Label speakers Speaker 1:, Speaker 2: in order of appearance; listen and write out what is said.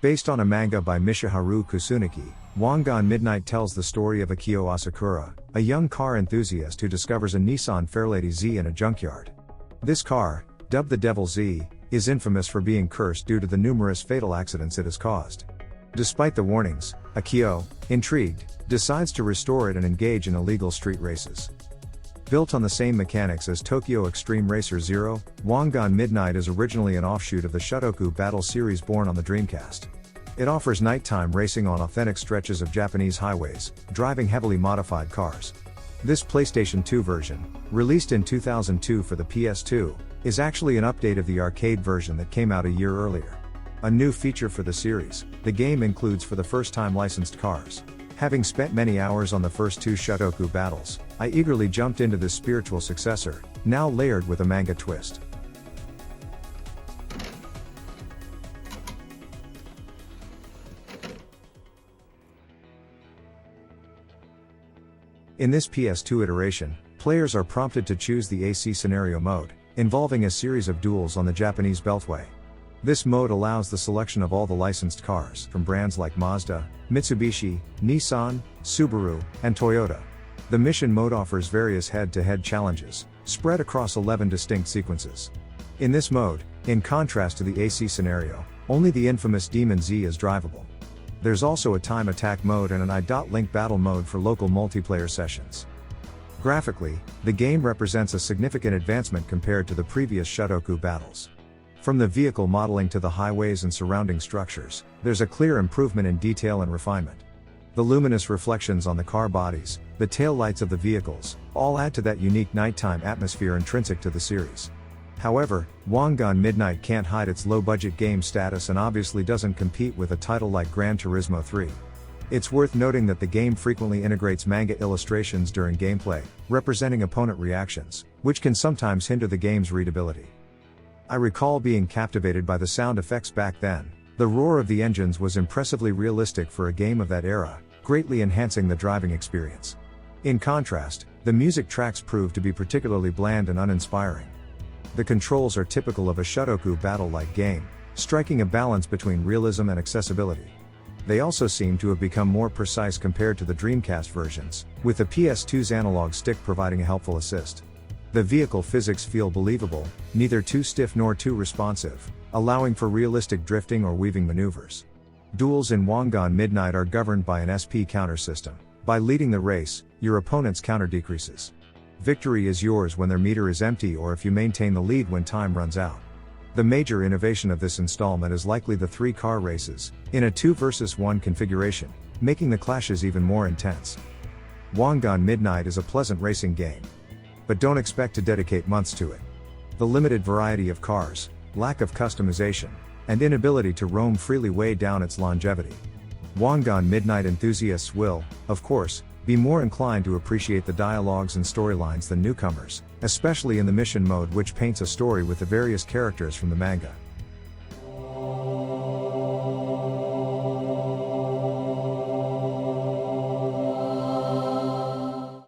Speaker 1: Based on a manga by Michiharu Kusunoki, Wangan Midnight tells the story of Akio Asakura, a young car enthusiast who discovers a Nissan Fairlady Z in a junkyard. This car, dubbed the Devil Z, is infamous for being cursed due to the numerous fatal accidents it has caused. Despite the warnings, Akio, intrigued, decides to restore it and engage in illegal street races. Built on the same mechanics as Tokyo Extreme Racer Zero, Wangan Midnight is originally an offshoot of the Shotoku Battle series born on the Dreamcast. It offers nighttime racing on authentic stretches of Japanese highways, driving heavily modified cars. This PlayStation 2 version, released in 2002 for the PS2, is actually an update of the arcade version that came out a year earlier. A new feature for the series, the game includes for the first time licensed cars. Having spent many hours on the first two Shotoku battles, I eagerly jumped into this spiritual successor, now layered with a manga twist. In this PS2 iteration, players are prompted to choose the AC scenario mode, involving a series of duels on the Japanese Beltway. This mode allows the selection of all the licensed cars from brands like Mazda, Mitsubishi, Nissan, Subaru, and Toyota. The mission mode offers various head-to-head challenges, spread across 11 distinct sequences. In this mode, in contrast to the AC scenario, only the infamous Demon Z is drivable. There's also a time attack mode and an I.Link battle mode for local multiplayer sessions. Graphically, the game represents a significant advancement compared to the previous Shotoku battles. From the vehicle modeling to the highways and surrounding structures, there's a clear improvement in detail and refinement. The luminous reflections on the car bodies, the tail lights of the vehicles, all add to that unique nighttime atmosphere intrinsic to the series. However, Wangan Midnight can't hide its low-budget game status and obviously doesn't compete with a title like Gran Turismo 3. It's worth noting that the game frequently integrates manga illustrations during gameplay, representing opponent reactions, which can sometimes hinder the game's readability. I recall being captivated by the sound effects back then. The roar of the engines was impressively realistic for a game of that era, greatly enhancing the driving experience. In contrast, the music tracks proved to be particularly bland and uninspiring. The controls are typical of a Shotoku battle-like game, striking a balance between realism and accessibility. They also seem to have become more precise compared to the Dreamcast versions, with the PS2's analog stick providing a helpful assist. The vehicle physics feel believable, neither too stiff nor too responsive, allowing for realistic drifting or weaving maneuvers. Duels in Wangan Midnight are governed by an SP counter system. By leading the race, your opponent's counter decreases. Victory is yours when their meter is empty or if you maintain the lead when time runs out. The major innovation of this installment is likely the 3-car races, in a 2 versus 1 configuration, making the clashes even more intense. Wangan Midnight is a pleasant racing game. But don't expect to dedicate months to it. The limited variety of cars, lack of customization, and inability to roam freely weigh down its longevity. Wangan Midnight enthusiasts will, of course, be more inclined to appreciate the dialogues and storylines than newcomers, especially in the mission mode, which paints a story with the various characters from the manga.